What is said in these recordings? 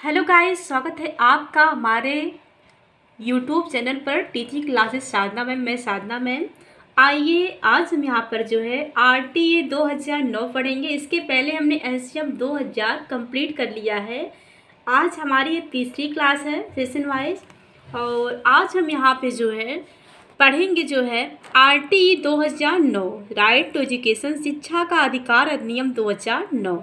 Hello guys, स्वागत है आपका हमारे यूट्यूब चैनल पर टीचिंग क्लासेस साधना मैम। मैं साधना मैम। आइए आज हम यहाँ पर जो है RTA 2009 पढ़ेंगे। इसके पहले हमने SCM 2000 कंप्लीट कर लिया है। आज हमारी ये तीसरी क्लास है सेशन वाइज, और आज हम यहाँ पे जो है पढ़ेंगे जो है RTE 2009 राइट टू एजुकेशन, शिक्षा का अधिकार अधिनियम 2009।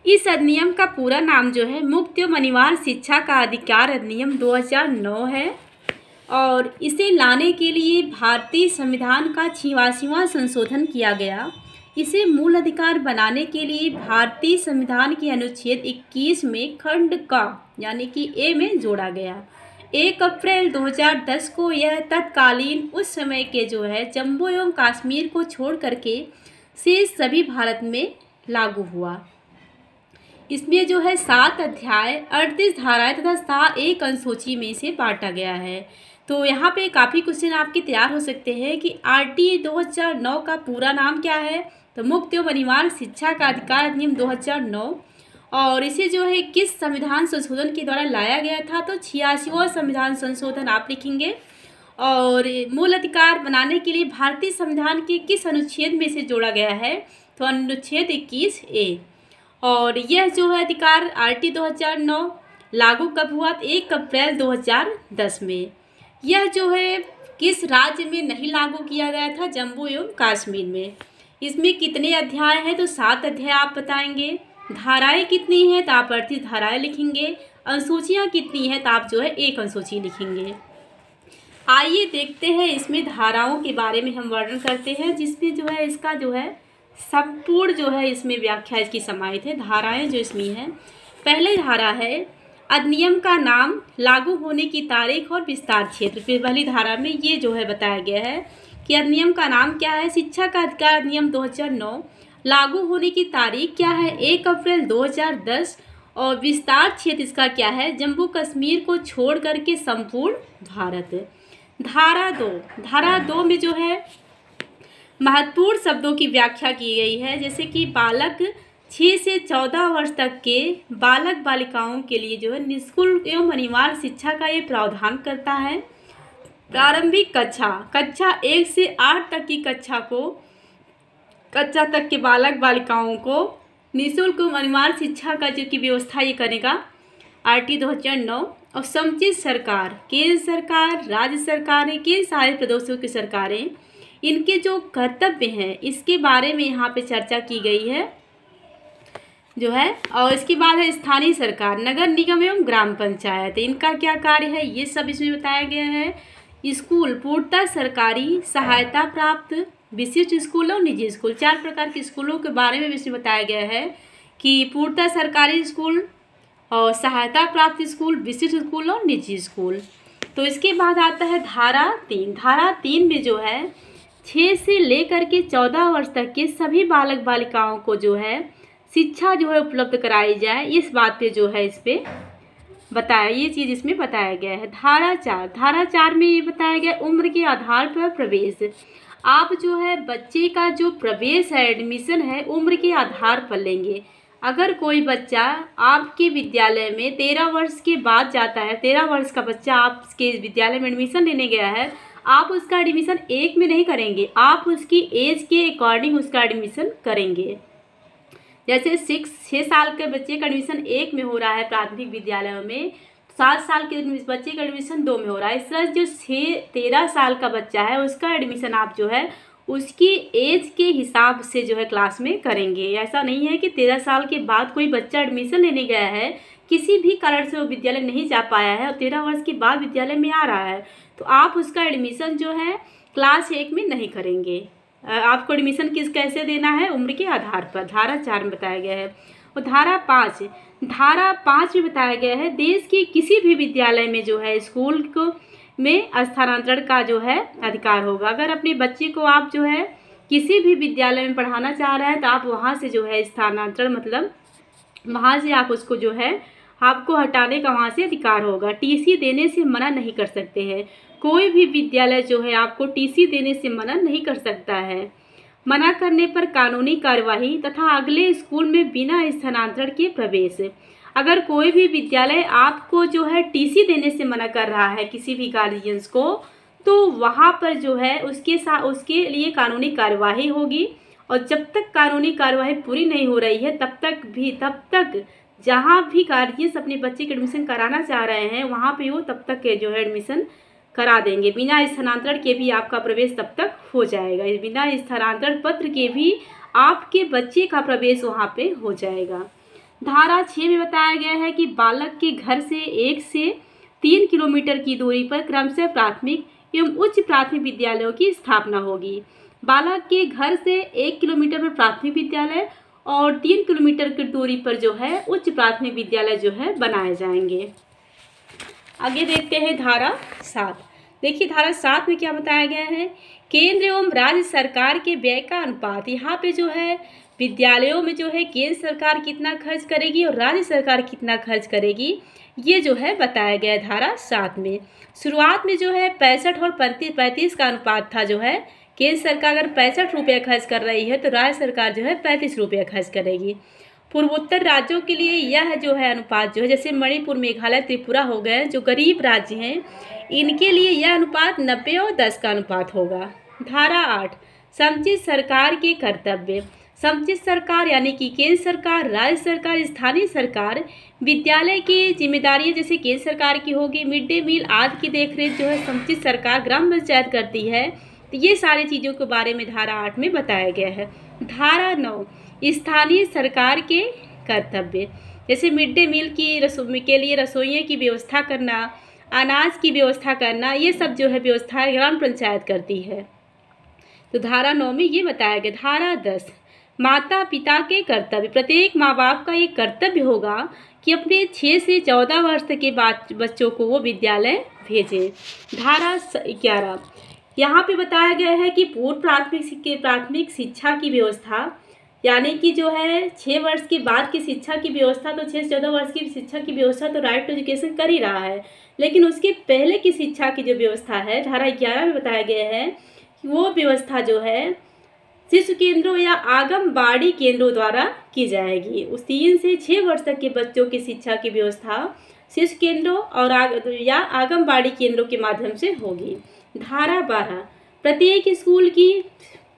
इस अधिनियम का पूरा नाम जो है मुक्त एवं अनिवार्य शिक्षा का अधिकार अधिनियम 2009 है, और इसे लाने के लिए भारतीय संविधान का 86वां संशोधन किया गया। इसे मूल अधिकार बनाने के लिए भारतीय संविधान के अनुच्छेद 21 में खंड का यानी कि ए में जोड़ा गया। 1 अप्रैल 2010 को यह तत्कालीन उस समय के जो है जम्मू एवं कश्मीर को छोड़ करके शेष सभी भारत में लागू हुआ। इसमें जो है 7 अध्याय 38 धाराएं तथा 1 अनुसूची में से बांटा गया है। तो यहाँ पे काफ़ी क्वेश्चन आपके तैयार हो सकते हैं कि RTE 2009 का पूरा नाम क्या है। तो मुक्त एवं अनिवार्य शिक्षा का अधिकार अधिनियम 2009, और इसे जो है किस संविधान संशोधन के द्वारा लाया गया था। तो 86वां संविधान संशोधन आप लिखेंगे। और मूल अधिकार बनाने के लिए भारतीय संविधान के किस अनुच्छेद में से जोड़ा गया है। तो अनुच्छेद 21A। और यह जो है अधिकार RTE 2009 लागू कब हुआ। 1 अप्रैल 2010 में। यह जो है किस राज्य में नहीं लागू किया गया था। जम्मू एवं कश्मीर में। इसमें कितने अध्याय हैं। तो 7 अध्याय आप बताएंगे। धाराएं कितनी हैं तो आप 38 धाराएं लिखेंगे। अनुसूचियाँ कितनी हैं तो आप जो है 1 अनुसूची लिखेंगे। आइए देखते हैं इसमें धाराओं के बारे में हम वर्णन करते हैं, जिसमें जो है इसका जो है संपूर्ण जो है इसमें व्याख्या इसकी समाहित है। धाराएं जो इसमें हैं, पहले धारा है अधिनियम का नाम, लागू होने की तारीख और विस्तार क्षेत्र। फिर पहली धारा में ये जो है बताया गया है कि अधिनियम का नाम क्या है, शिक्षा का अधिकार अधिनियम 2009, लागू होने की तारीख क्या है 1 अप्रैल 2010, और विस्तार क्षेत्र इसका क्या है जम्मू कश्मीर को छोड़ करके संपूर्ण भारत। धारा 2 में जो है महत्वपूर्ण शब्दों की व्याख्या की गई है, जैसे कि बालक 6 से 14 वर्ष तक के बालक बालिकाओं के लिए जो है निःशुल्क एवं अनिवार्य शिक्षा का ये प्रावधान करता है। प्रारंभिक कक्षा 1 से 8 तक की कक्षा तक के बालक बालिकाओं को निःशुल्क एवं अनिवार्य शिक्षा का जो की व्यवस्था ये करेगा RTE 2009। और समुचित सरकार, केंद्र सरकार, राज्य सरकारें, केंद्र सारे प्रदेशों की सरकारें, इनके जो कर्तव्य हैं इसके बारे में यहाँ पे चर्चा की गई है जो है। और इसके बाद है स्थानीय सरकार, नगर निगम एवं ग्राम पंचायत, इनका क्या कार्य है ये सब इसमें बताया गया है। स्कूल, पूर्णतः सरकारी सहायता प्राप्त विशिष्ट स्कूल और निजी स्कूल, 4 प्रकार के स्कूलों के बारे में इसमें बताया गया है कि पूर्णतः सरकारी स्कूल और सहायता प्राप्त स्कूल, विशिष्ट स्कूल और निजी स्कूल। तो इसके बाद आता है धारा 3। धारा 3 में जो है 6 से लेकर के 14 वर्ष तक के सभी बालक बालिकाओं को जो है शिक्षा जो है उपलब्ध कराई जाए, इस बात पे जो है इस पे बताया, ये चीज़ इसमें बताया गया है। धारा 4 में ये बताया गया उम्र के आधार पर प्रवेश। आप जो है बच्चे का जो प्रवेश है, एडमिशन है, उम्र के आधार पर लेंगे। अगर कोई बच्चा आपके विद्यालय में 13 वर्ष के बाद जाता है, 13 वर्ष का बच्चा आपके विद्यालय में एडमिशन लेने गया है, आप उसका एडमिशन 1 में नहीं करेंगे, आप उसकी एज के अकॉर्डिंग उसका एडमिशन करेंगे। जैसे 6 साल के बच्चे का एडमिशन 1 में हो रहा है प्राथमिक विद्यालयों में, 7 साल के बच्चे का एडमिशन 2 में हो रहा है। इस तरह जो 13 साल का बच्चा है उसका एडमिशन आप जो है उसकी एज के हिसाब से जो है क्लास में करेंगे। ऐसा नहीं है कि 13 साल के बाद कोई बच्चा एडमिशन लेने गया है, किसी भी कारण से वो विद्यालय नहीं जा पाया है और 13 वर्ष के बाद विद्यालय में आ रहा है, तो आप उसका एडमिशन जो है क्लास 1 में नहीं करेंगे। आपको एडमिशन कैसे देना है, उम्र के आधार पर। धारा 4 में बताया गया है। और धारा 5 में बताया गया है देश के किसी भी विद्यालय में जो है स्कूल को में स्थानांतरण का जो है अधिकार होगा। अगर अपने बच्चे को आप जो है किसी भी विद्यालय में पढ़ाना चाह रहे हैं तो आप वहाँ से जो है स्थानांतरण, मतलब वहाँ से आप उसको जो है आपको हटाने का वहाँ से अधिकार होगा। TC देने से मना नहीं कर सकते हैं। कोई भी विद्यालय जो है आपको TC देने से मना नहीं कर सकता है। मना करने पर कानूनी कार्यवाही तथा अगले स्कूल में बिना स्थानांतरण के प्रवेश। अगर कोई भी विद्यालय आपको जो है टीसी देने से मना कर रहा है किसी भी गार्जियंस को, तो वहाँ पर जो है उसके लिए कानूनी कार्यवाही होगी। और जब तक कानूनी कार्यवाही पूरी नहीं हो रही है तब तक जहाँ भी गार्जियंस अपने बच्चे के एडमिशन कराना चाह रहे हैं वहाँ पे वो तब तक के जो है एडमिशन करा देंगे। बिना स्थानांतरण के भी आपका प्रवेश तब तक हो जाएगा, बिना स्थानांतरण पत्र के भी आपके बच्चे का प्रवेश वहाँ पे हो जाएगा। धारा 6 में बताया गया है कि बालक के घर से 1 से 3 किलोमीटर की दूरी पर क्रमशः प्राथमिक एवं उच्च प्राथमिक विद्यालयों की स्थापना होगी। बालक के घर से 1 किलोमीटर पर प्राथमिक विद्यालय और 3 किलोमीटर की दूरी पर जो है उच्च प्राथमिक विद्यालय जो है बनाए जाएंगे। आगे देखते हैं धारा 7। देखिए धारा 7 में क्या बताया गया है, केंद्र एवं राज्य सरकार के व्यय का अनुपात। यहाँ पे जो है विद्यालयों में जो है केंद्र सरकार कितना खर्च करेगी और राज्य सरकार कितना खर्च करेगी, ये जो है बताया गया है धारा 7 में। शुरुआत में जो है 65 और 35 का अनुपात था। जो है केंद्र सरकार अगर 65 रुपये खर्च कर रही है तो राज्य सरकार जो है 35 रुपये खर्च करेगी। पूर्वोत्तर राज्यों के लिए यह जो है अनुपात जो है, जैसे मणिपुर, मेघालय, त्रिपुरा हो गए जो गरीब राज्य हैं, इनके लिए यह अनुपात 90 और 10 का अनुपात होगा। धारा 8 समुचित सरकार के कर्तव्य। समुचित सरकार यानी कि केंद्र सरकार, राज्य सरकार, स्थानीय सरकार विद्यालय की जिम्मेदारियां जैसे केंद्र सरकार की होगी, मिड डे मील आदि की देखरेख जो है समुचित सरकार ग्राम पंचायत करती है। तो ये सारी चीज़ों के बारे में धारा 8 में बताया गया है। धारा 9 स्थानीय सरकार के कर्तव्य, जैसे मिड डे मील के लिए रसोइयों की व्यवस्था करना, अनाज की व्यवस्था करना, ये सब जो है व्यवस्था ग्राम पंचायत करती है। तो धारा 9 में ये बताया गया। धारा 10 माता पिता के कर्तव्य। प्रत्येक माँ बाप का ये कर्तव्य होगा कि अपने 6 से 14 वर्ष तक के बच्चों को वो विद्यालय भेजें। धारा 11 यहाँ पे बताया गया है कि पूर्व प्राथमिक शिक्षा की व्यवस्था, यानी कि जो है 6 वर्ष के बाद की शिक्षा की व्यवस्था, तो 6 से 14 वर्ष की शिक्षा की व्यवस्था तो राइट टू एजुकेशन कर ही रहा है, लेकिन उसके पहले की शिक्षा की जो व्यवस्था है धारा 11 में बताया गया है कि वो व्यवस्था जो है शिशु केंद्रों या आंगनबाड़ी केंद्रों द्वारा की जाएगी। उस 3 से 6 वर्ष तक के बच्चों की शिक्षा की व्यवस्था शिशु केंद्रों और आंगनबाड़ी केंद्रों के माध्यम से होगी। धारा 12 प्रत्येक स्कूल की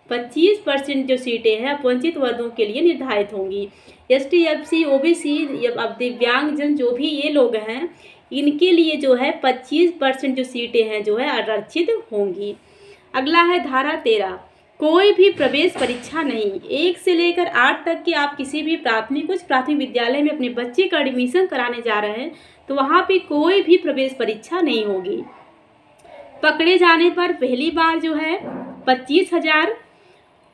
25% जो सीटें हैं वंचित वर्गों के लिए निर्धारित होंगी। ST, FC, OBC, अब दिव्यांगजन जो भी ये लोग हैं इनके लिए जो है 25% जो सीटें हैं जो है आरक्षित होंगी। अगला है धारा 13 कोई भी प्रवेश परीक्षा नहीं। 1 से लेकर 8 तक के आप किसी भी उच्च प्राथमिक विद्यालय में अपने बच्चे का एडमिशन कराने जा रहे हैं तो वहाँ पे कोई भी प्रवेश परीक्षा नहीं होगी। पकड़े जाने पर पहली बार जो है 25,000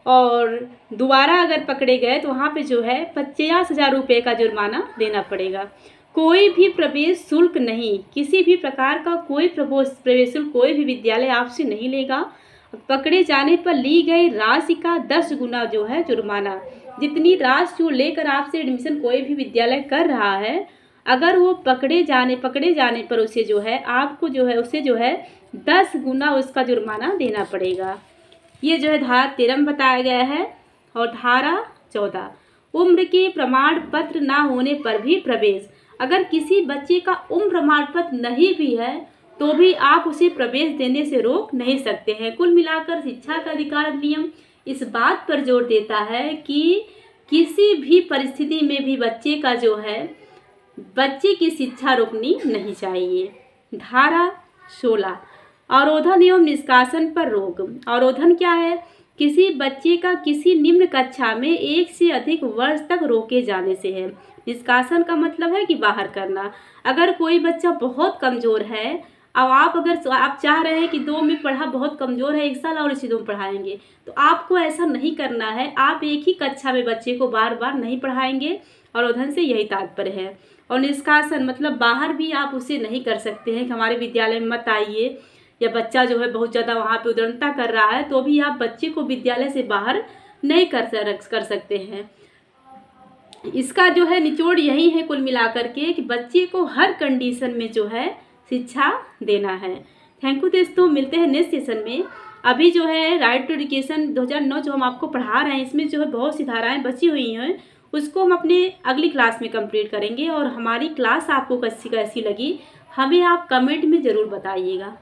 और दोबारा अगर पकड़े गए तो वहाँ पे जो है 50,000 रुपये का जुर्माना देना पड़ेगा। कोई भी प्रवेश शुल्क नहीं, किसी भी प्रकार का कोई प्रवेश शुल्क कोई भी विद्यालय आपसे नहीं लेगा। पकड़े जाने पर ली गई राशि का 10 गुना जो है जुर्माना। जितनी राशि जो लेकर आपसे एडमिशन कोई भी विद्यालय कर रहा है, अगर वो पकड़े जाने पर उसे जो है आपको जो है उसे जो है 10 गुना उसका जुर्माना देना पड़ेगा। ये जो है धारा 13 में बताया गया है। और धारा 14 उम्र के प्रमाण पत्र ना होने पर भी प्रवेश। अगर किसी बच्चे का उम्र प्रमाण पत्र नहीं भी है तो भी आप उसे प्रवेश देने से रोक नहीं सकते हैं। कुल मिलाकर शिक्षा का अधिकार अधिनियम इस बात पर जोर देता है कि किसी भी परिस्थिति में भी बच्चे की शिक्षा रोकनी नहीं चाहिए। धारा 16 अवरोधन एवं निष्कासन पर रोक। अवरोधन क्या है? किसी बच्चे का किसी निम्न कक्षा में 1 से अधिक वर्ष तक रोके जाने से है। निष्कासन का मतलब है कि बाहर करना। अगर कोई बच्चा बहुत कमज़ोर है, अब आप चाह रहे हैं कि 2 में पढ़ा बहुत कमज़ोर है, 1 साल और इसी 2 में पढ़ाएंगे, तो आपको ऐसा नहीं करना है। आप एक ही कक्षा में बच्चे को बार बार नहीं पढ़ाएंगे। अवरोधन से यही तात्पर्य है। और निष्कासन मतलब बाहर भी आप उसे नहीं कर सकते हैं कि हमारे विद्यालय में मत आइए, या बच्चा जो है बहुत ज़्यादा वहाँ पे उद्दंडता कर रहा है तो भी आप बच्चे को विद्यालय से बाहर नहीं कर सकते हैं। इसका जो है निचोड़ यही है कुल मिलाकर के कि बच्चे को हर कंडीशन में जो है शिक्षा देना है। थैंक यू दोस्तों, मिलते हैं नेक्स्ट सेशन में। अभी जो है राइट टू एजुकेशन 2009 जो हम आपको पढ़ा रहे हैं इसमें जो है बहुत सी धाराएँ बची हुई हैं, उसको हम अपने अगली क्लास में कंप्लीट करेंगे। और हमारी क्लास आपको कैसी कैसी लगी हमें आप कमेंट में ज़रूर बताइएगा।